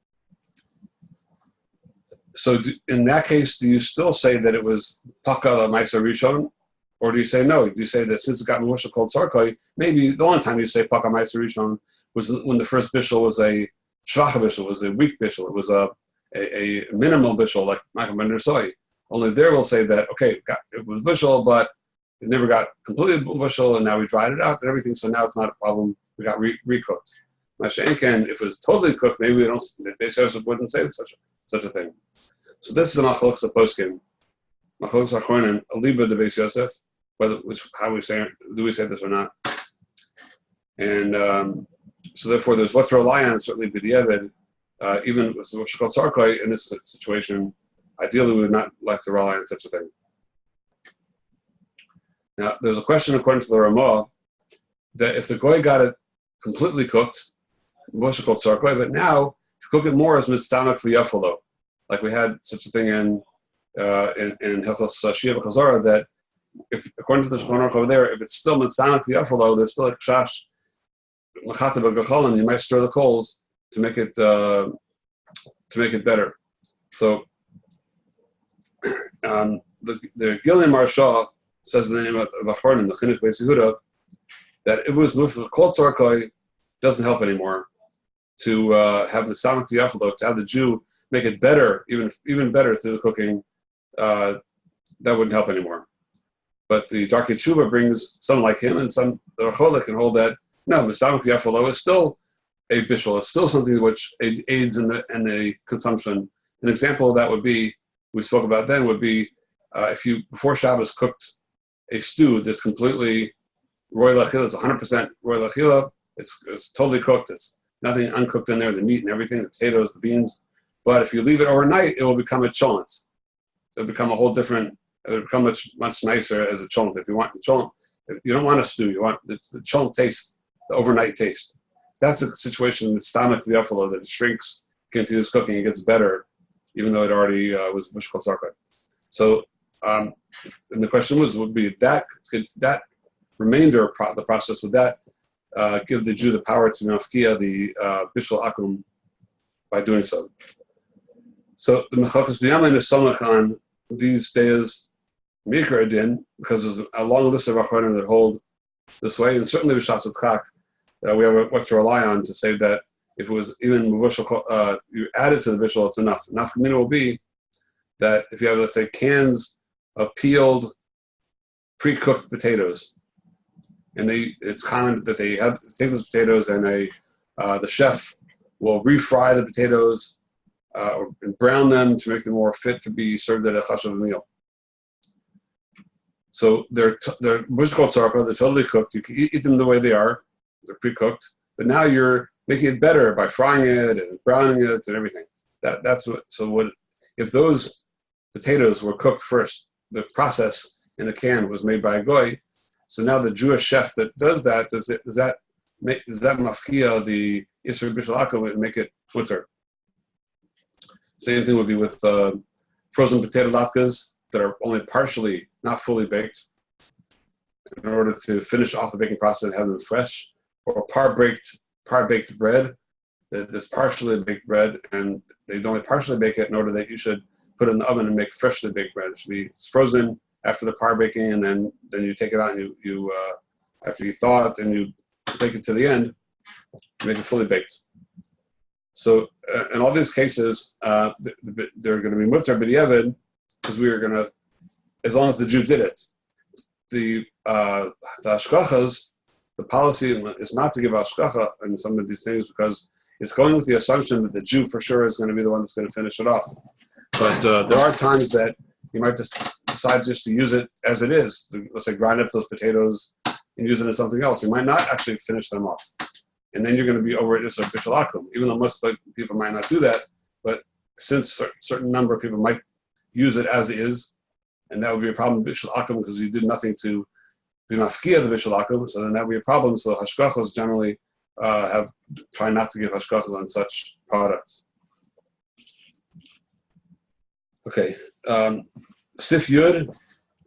[SPEAKER 1] So in that case, do you still say that it was paka la maisa rishon, or do you say no? Do you say that since it got mavusha called sarkoi, maybe the only time you say paka maisa rishon was when the first bishul was a shvacha bishul, was a weak bishul, it was a minimal bishul like machal ben soy. Only there we'll say that okay, it was bishul, but it never got completely bishul, and now we dried it out and everything, so now it's not a problem. We got recooked. Mashenken, if it was totally cooked, maybe we don't. Beis Yosef wouldn't say such a thing. So this is a machlokes of poskim, machlokes achronim, a liba de Beis Yosef, how we say, do we say this or not? And so therefore, there's what to rely on. Certainly, b'diavad, even with what's called sarkoi in this situation, ideally we would not like to rely on such a thing. Now, there's a question according to the Ramah that if the goy got it completely cooked, what's called sarkoi, but now to cook it more is mitstamak v'yafalo. Like we had such a thing in Hilchos Shia v'Chazara, that if according to the Shulchan Aruch over there, if it's still mitzanak v'yafalo, there's still a kshash machata b'gachol, and you might stir the coals to make it better. So the Gilliam Marsha says in the name of Achronim, the Chinuch Beis Yehuda, that if it was moved from cold sarkoi, doesn't help anymore to have the mitzanak v'yafalo, to have the Jew make it better, even better through the cooking, that wouldn't help anymore. But the Darkei Tshuva brings some like him, and some the Recholah can hold that no, mitzamak v'yafalo is still a bishul. It's still something which aids in the consumption. An example of that would be, we spoke about then, would be if you before Shabbos cooked a stew that's completely roy l'achila, it's 100% roy l'achila, it's totally cooked, it's nothing uncooked in there, the meat and everything, the potatoes, the beans. But if you leave it overnight, it will become a cholent. It'll become a whole different. It will become much nicer as a cholent. If you want the cholent, you don't want a stew. You want the cholent taste, the overnight taste. That's a situation with stomach v'yafalo, that it shrinks, continues cooking, it gets better, even though it already was mishkal sarkoi. So, and the question would be that remainder of the process, would that give the Jew the power to mafkia the bishul akum by doing so? So the Mechafes B'Yamin is somach on these days Mikra Adin, because there's a long list of Achronim that hold this way, and certainly with Shas Chak, we have what to rely on to say that if it was even Mavushal, you add it to the bishul, it's enough. Nafkamina will be that if you have, let's say, cans of peeled, pre-cooked potatoes, and it's common that they take those potatoes and the chef will refry the potatoes and brown them to make them more fit to be served at a chashav meal. So they're mushkot sarko, they're totally cooked. You can eat them the way they are. They're pre-cooked. But now you're making it better by frying it and browning it and everything. That's what. So what if those potatoes were cooked first? The process in the can was made by a goy. So now the Jewish chef that does that, does that mafkia the Isser Bishul Akum and make it mutter. Same thing would be with frozen potato latkes that are only partially, not fully baked, in order to finish off the baking process and have them fresh, or par-baked bread that's partially baked bread, and they only partially bake it in order that you should put it in the oven and make freshly baked bread. It should be frozen after the par baking, and then you take it out and you after you thaw it and you bake it to the end, make it fully baked. So in all these cases, they're going to be mutter b'diavad because we are going to, as long as the Jew did it. The hashkachas, the policy is not to give hashkacha in some of these things because it's going with the assumption that the Jew for sure is going to be the one that's going to finish it off. But there are times that you might just decide just to use it as it is. Let's say grind up those potatoes and use it as something else. You might not actually finish them off. And then you're going to be over at Isser Bishul Akum, even though most people might not do that. But since a certain number of people might use it as is, and that would be a problem with Bishul Akum because you did nothing to be mafkia the Bishul Akum, so then that would be a problem. So hashkachas generally try not to give hashkachas on such products. Okay. Sif Yud,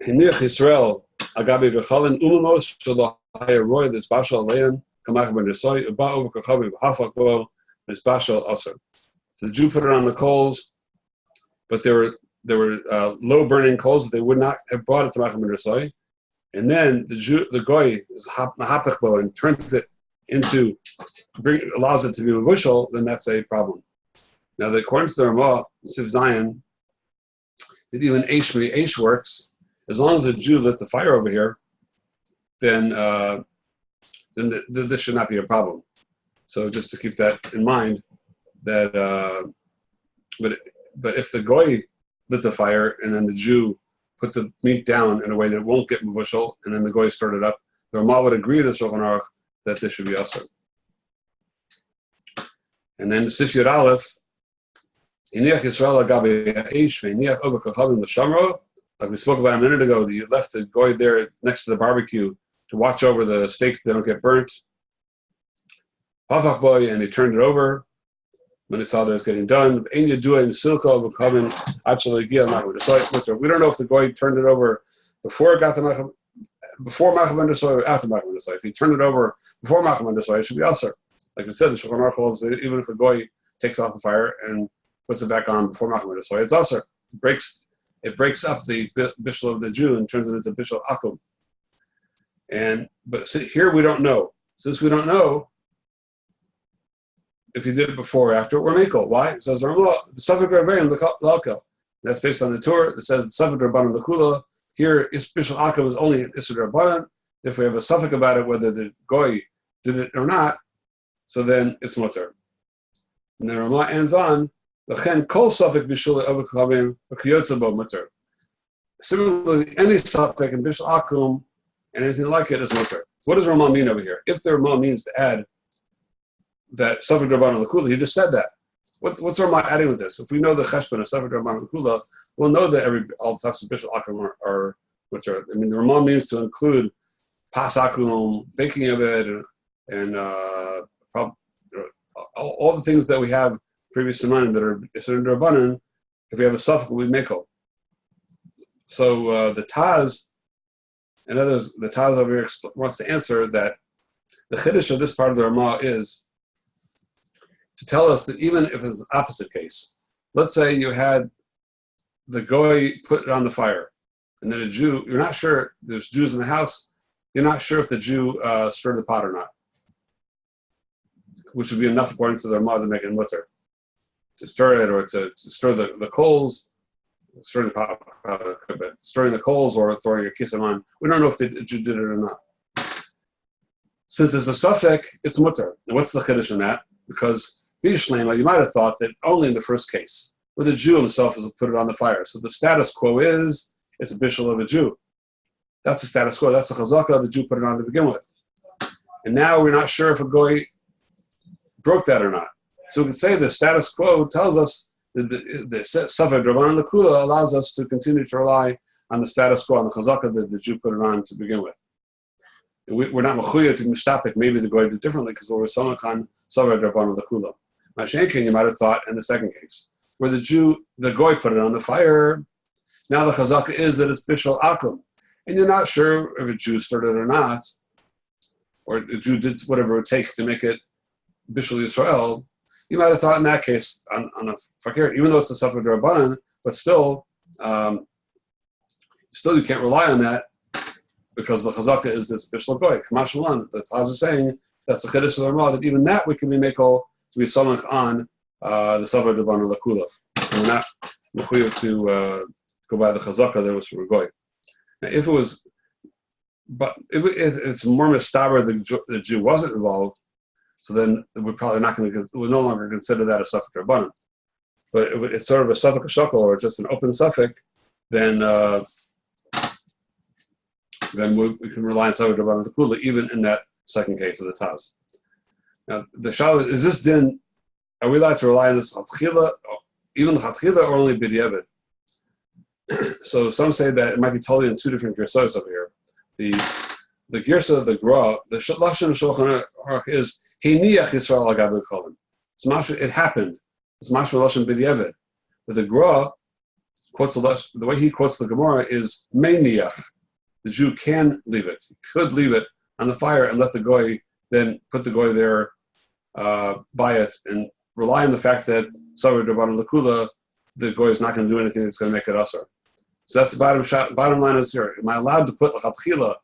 [SPEAKER 1] Hiniach Yisrael, Agabi Gachalin, Umamos, Shalach Hayaroy, this Bashal Leon, Kamach Ben Desoy, Uba over Kachabi, Hafakbo, this Bashal Asr. So the Jew put it on the coals, but there were low burning coals that they would not have brought it to Macham Ben Desoy. And then the goy is mahapachbo and turns it into, allows it to be a bushel, then that's a problem. Now, according to the Ramah, Siv Zion, that even Eish works, as long as the Jew lit the fire over here, then this should not be a problem. So just to keep that in mind, that but if the goy lit the fire and then the Jew put the meat down in a way that it won't get mevushal, and then the goy started up, the Ramah would agree to Shulchan Aruch that this should be asur. And then Sif Yud Aleph, Iniach Yisrael agabi ha'esh ve'iniach over kachavim l'shamro, like we spoke about a minute ago, you left the goy there next to the barbecue to watch over the steaks so they don't get burnt. Hafach boy, and he turned it over when he saw that it was getting done. We don't know if the goy turned it over before it got to before Macham Ben Desoy or after Macham Ben Desoy. If he turned it over before Macham Ben Desoy, it should be asur. Like we said, the Shulchan Aruch holds that even if a goy takes off the fire and puts it back on before Macham Ben Desoy, it's asur. It breaks up the bishul of the Jew and turns it into bishul akum. But here we don't know. Since we don't know if you did it before or after, we're mekel. Why? It says the Safek Rabbeim l'Alka. That's based on the Torah that says the Safek Rabbanan l'Kula. Here, bishul akum is only an Isser Rabbanan. If we have a suffix about it, whether the goy did it or not, so then it's mutter. And then Ramah ends on, L'chen kol suffix bishul avuklavim v'kiyotza bo mutter. Similarly, any suffix in bishul akum and anything like it is mutter. What does Ramah mean over here? If the Ramah means to add that suffix Rabbanan l'Kula, he just said that. What's Ramah adding with this? If we know the cheshbon of suffix Rabbanan l'Kula, we'll know that all the types of bishul akum are mutter. I mean, the Ramah means to include pas akum, baking of it, and all the things that we have previous to mine that are Yisur Rabbanan. If we have a suffix, we mekel. So the Taz, and others, the Taz over here wants to answer that the chiddush of this part of the Ramah is to tell us that even if it's the opposite case, let's say you had the goy put it on the fire, and then a Jew, you're not sure, there's Jews in the house, you're not sure if the Jew stirred the pot or not, which would be enough according to the Ramah to make it mutter. To stir it or to stir the coals, stirring the coals or throwing a kiss on. We don't know if the Jew did it or not. Since it's a suffix, it's mutter. And what's the chiddush in that? Because Bishlema, you might have thought that only in the first case, where the Jew himself has put it on the fire. So the status quo is, it's a bishul of a Jew. That's the status quo. That's the chazakah the Jew put it on to begin with. And now we're not sure if a goy broke that or not. So we could say the status quo tells us that the Safek Rabbanan l'Kula allows us to continue to rely on the status quo, on the chazakah that the Jew put it on to begin with. we're not mechuyev to mistapik. Maybe the goy did differently because we're samachan savar drabanan l'kula. Mashenkin, you might have thought in the second case, where the goy put it on the fire. Now the chazaka is that it's bishul akum, and you're not sure if a Jew started or not, or the Jew did whatever it would take to make it bishul Yisrael. You might have thought in that case on a fakir, even though it's a safek drabanan, but still you can't rely on that because the chazaka is this bishul goy. Kamashalan, the Taz is saying that's the chiddush of the Ramah, that even that we can be mekol to be samach on the safek drabanan l'kula. We're not mechuyev to go by the chazaka that was for goy. Now, if it was, but if it's more mistaber the Jew wasn't involved, so then we're probably not going to. We no longer consider that a safek drabanan. But if it's sort of a safek shakel or just an open safek, then we can rely on safek drabanan l'kula even in that second case of the Taz. Now the shal is this din? Are we allowed to rely on this chatchila, even the chatchila, or only b'diavad? So some say that it might be totally in two different girsos over here. The girsa of the gra, the lashon shulchan aruch is hiniach Yisrael agav cholim. It happened. It's mashma lashon b'diavad. But the gra quotes the way he quotes the Gemara is meiniach. The Jew can leave it. He could leave it on the fire and let the goy then put the goy there by it and rely on the fact that savar drabanan l'kula, the goy is not going to do anything that's going to make it usher. So that's the bottom line is here. Am I allowed to put l'chatchila,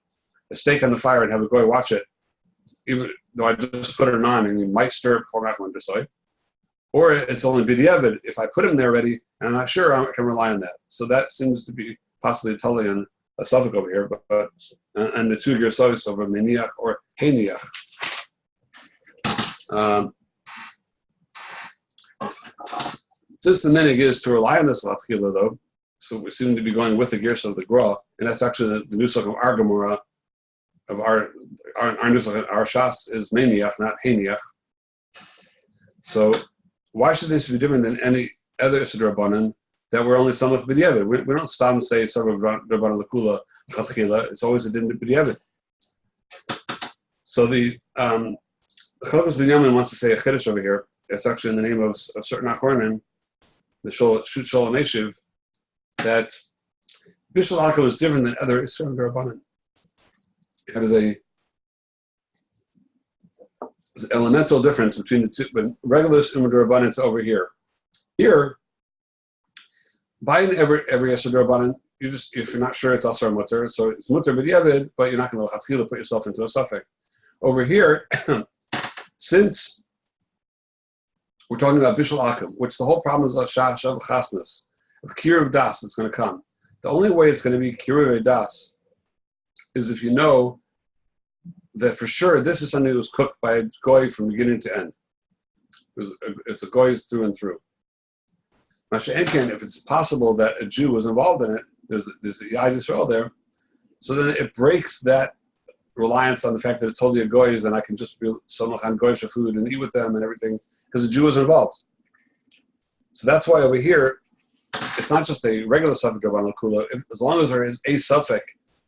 [SPEAKER 1] a steak on the fire and have a goy watch it, even though I just put it on and you might stir it before I went to soy? Or it's only b'diavad. If I put him there already and I'm not sure, I can rely on that. So that seems to be possibly totally on a suffix over here, but and the two gersos over meniach or heniach. Since the minig is to rely on this l'chatchila though, so we seem to be going with the gersa of the gra, and that's actually the nusach of our Gemara, of our nusach, our shas is meniach, not heniach. So why should this be different than any other Issa Drabanan that we're only samach b'diavad? We don't stop and say samach Drabanan l'kula chatchila. It's always a din b'diavad. So the Chalkas Binyamin wants to say a chiddush over here. It's actually in the name of certain achronim, the Shut Shalom Eshiv, that bishul akum is different than other Issa Drabanan. It is an elemental difference between the two, but regular Issa Drabanan over here. Here, buying every Issa Drabanan, if you're not sure it's asar mutter, so it's mutter b'diavad, but you're not going to put yourself into a suffix. Over here, since we're talking about bishul akum, which the whole problem is shav chasnas, of kiruv das that's going to come. The only way it's going to be kiruv das is if you know that for sure this is something that was cooked by a goy from beginning to end. It's a goy's through and through. Masha'enken, if it's possible that a Jew was involved in it, there's a Yad Yisrael there, so then it breaks that reliance on the fact that it's totally a goy's and I can just be somach on goyish food and eat with them and everything because the Jew was involved. So that's why over here it's not just a regular safek drabanan l'kula. As long as there is a suffix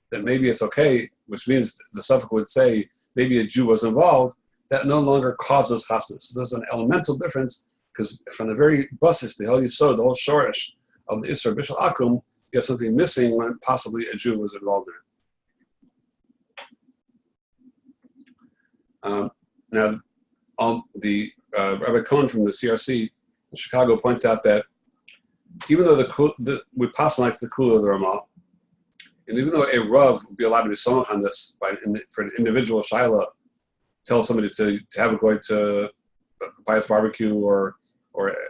[SPEAKER 1] that maybe it's okay, which means the suffix would say maybe a Jew was involved, that no longer causes chasnas. So there's an elemental difference because from the very basis, the whole yisod, the whole shorish of the Isra Bishul Akum, you have something missing when possibly a Jew was involved in it. Now, the Rabbi Cohen from the CRC in Chicago points out that even though we pass like the kula of the Ramah, and even though a Rav would be allowed to be samach on this for an individual shaila, tell somebody to have a goy to buy his barbecue or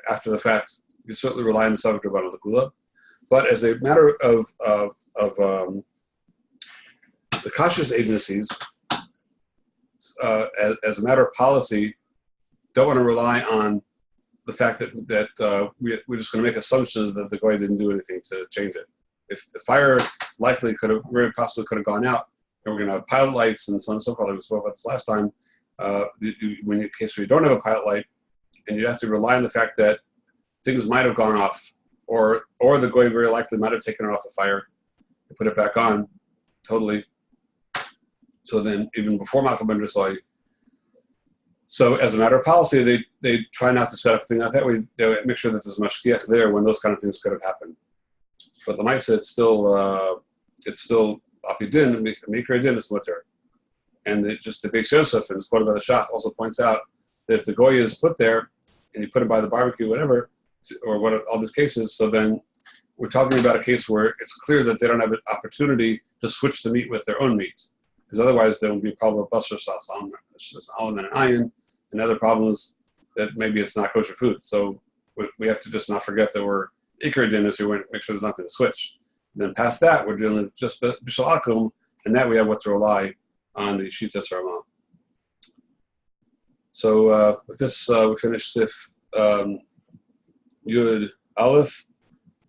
[SPEAKER 1] after the fact, you certainly rely on the safek drabanan l'kula. But as a matter of the kashrus agencies, as a matter of policy, don't want to rely on the fact that we're just going to make assumptions that the goy didn't do anything to change it. If the fire likely very possibly could have gone out, and we're going to have pilot lights and so on and so forth, like we spoke about this last time, when in case where you don't have a pilot light, and you have to rely on the fact that things might have gone off, or the goy very likely might have taken it off the fire and put it back on, totally. So then, even before Malchus ben Drusai, so as a matter of policy, they try not to set up things like that. They would make sure that there's mashgiach there when those kind of things could have happened. But the Lamaisa, it's still apidin, mikra din is mutter. And just the Beis Yosef, and it's quoted by the Shach, also points out that if the goy is put there and you put it by the barbecue, whatever, or what all these cases, so then we're talking about a case where it's clear that they don't have an opportunity to switch the meat with their own meat, because otherwise there will be a problem of basar sas, alim and ayin, and other problems that maybe it's not kosher food. So we have to just not forget that we're ikar din, so we make sure there's nothing to switch. And then past that, we're dealing with just bishal akum, and that we have what to rely on the Shitas Ramah. So with this, we finished Sif Yud Aleph,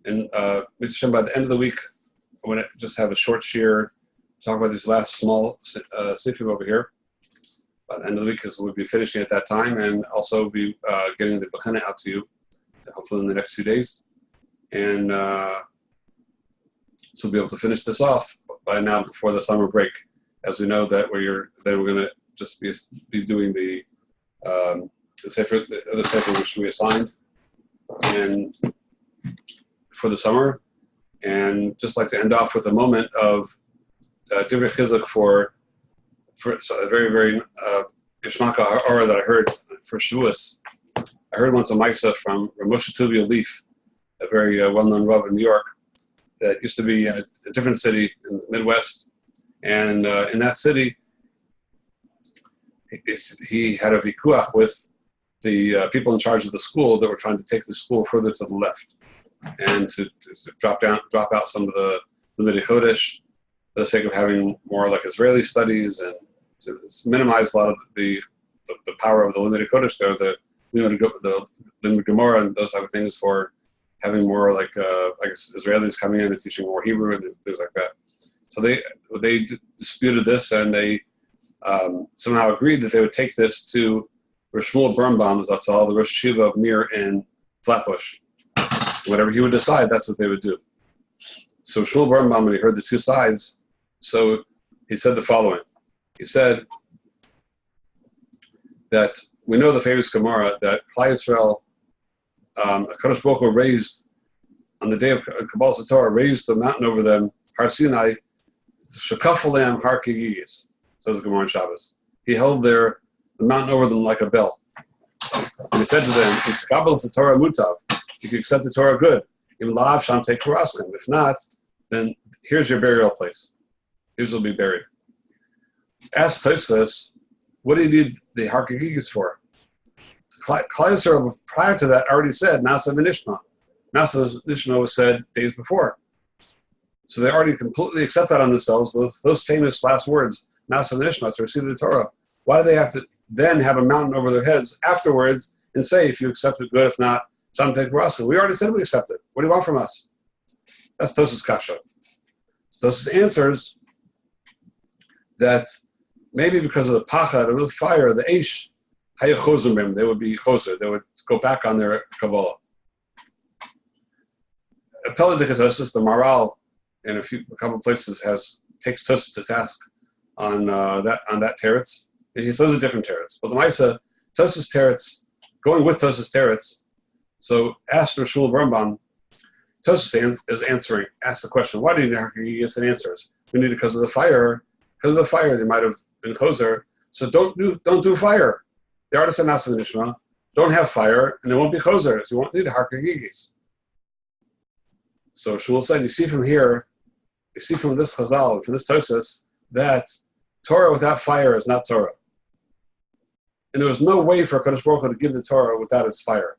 [SPEAKER 1] and by the end of the week, I want to just have a short shir, talk about these last small Sifim over here. By the end of the week, because we'll be finishing at that time, and also be getting the Bechina out to you, hopefully in the next few days. And so we'll be able to finish this off by now before the summer break. As we know that we're going to just be doing the sefer, the other sefer which we assigned, and for the summer, and just like to end off with a moment of divrei chizuk for a very very geshmaka ha'ara that I heard for Shavuos. I heard once a Maisa from Moshe Tuvia Leaf, a very well-known Rav in New York, that used to be in a different city in the Midwest. And in that city, he had a vikuach with the people in charge of the school that were trying to take the school further to the left, and to drop out some of the Limudei Chodesh for the sake of having more like Israeli studies, and to minimize a lot of the power of the Limudei Chodesh there, the Limud Gemara and those type of things, for having more like I guess Israelis coming in and teaching more Hebrew and things like that. So they disputed this, and they somehow agreed that they would take this to Rosh Shmuel Birnbaum, that's all, the Rosh Yeshiva of Mir in Flatbush. Whatever he would decide, that's what they would do. So Shmuel Birnbaum, when he heard the two sides, so he said the following. He said that we know the famous Gemara that Klal Yisrael, HaKadosh Baruch Hu raised, on the day of Kabbalah Torah, raised the mountain over them, Har Sinai, Shakafalam Har Kigigis, says the Gemara in Shabbos. He held the mountain over them like a bell. And he said to them, it's Kabbalah Torah Mutav. You can accept the Torah good. If not, then here's your burial place. Here's where you'll be buried. Ask Tosfos, what do you need the Har Kigigis for? Klal Yisrael, prior to that, already said Nasa v'Nishma. Nasa v'Nishma was said days before. So they already completely accept that on themselves, those famous last words, Nasa v'Nishma, to receive the Torah. Why do they have to then have a mountain over their heads afterwards and say, if you accept it, good, if not, Shem Tek V'Raska? We already said we accept it. What do you want from us? That's Tosfos Kasha. Tosfos answers that maybe because of the pachad, of the fire, the eish, hayachozumim, they would be choser. They would go back on their Kabbalah. Apelidikatosis, the Maral, in a couple of places takes Tosfos to task on that teretz. And he says a different teretz. But the Maisa, Tosfos teretz, going with Tosfos teretz. So ask Rosh Shmuel Birnbaum, Tosfos is answering, asks the question, why do you need Hakigis, and answers? We need it because of the fire. Because of the fire, they might have been choser. So don't do fire. The artists are Nasa v'Nishma. Don't have fire, and they won't be choser. So you won't need Hakigis. So Shmuel said, you see from here, you see from this Chazal, from this Tosfos, that Torah without fire is not Torah. And there was no way for Kadosh Baruch Hu to give the Torah without its fire.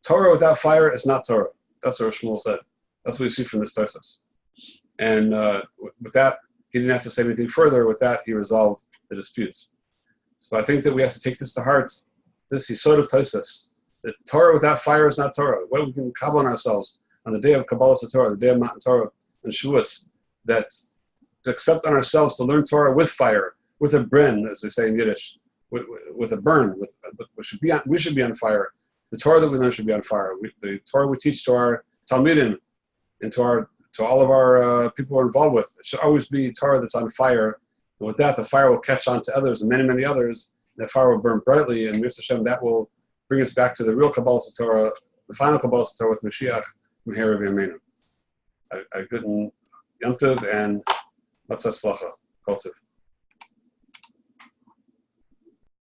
[SPEAKER 1] Torah without fire is not Torah. That's what Shmuel said. That's what we see from this Tosfos. And with that, he didn't have to say anything further. With that, he resolved the disputes. So I think that we have to take this to heart. This Yisod of Tosfos. That Torah without fire is not Torah. What we can kabbalah on ourselves on the day of Kabbalah Torah, the day of Matan Torah and Shavuos, that to accept on ourselves to learn Torah with fire, with a bren, as they say in Yiddish, with a burn. We should be on fire. The Torah that we learn should be on fire. The Torah we teach to our Talmidim and to all of our people we're involved with, it should always be Torah that's on fire, And with that, the fire will catch on to others and many, many others. That fire will burn brightly, and Mr. Hashem, that will bring us back to the real Kabbalah Torah, the final Kabbalah Torah with Mashiach, Meher V'Yameinu. A good Yom Tov and Matzah Slacha. Kol Tov.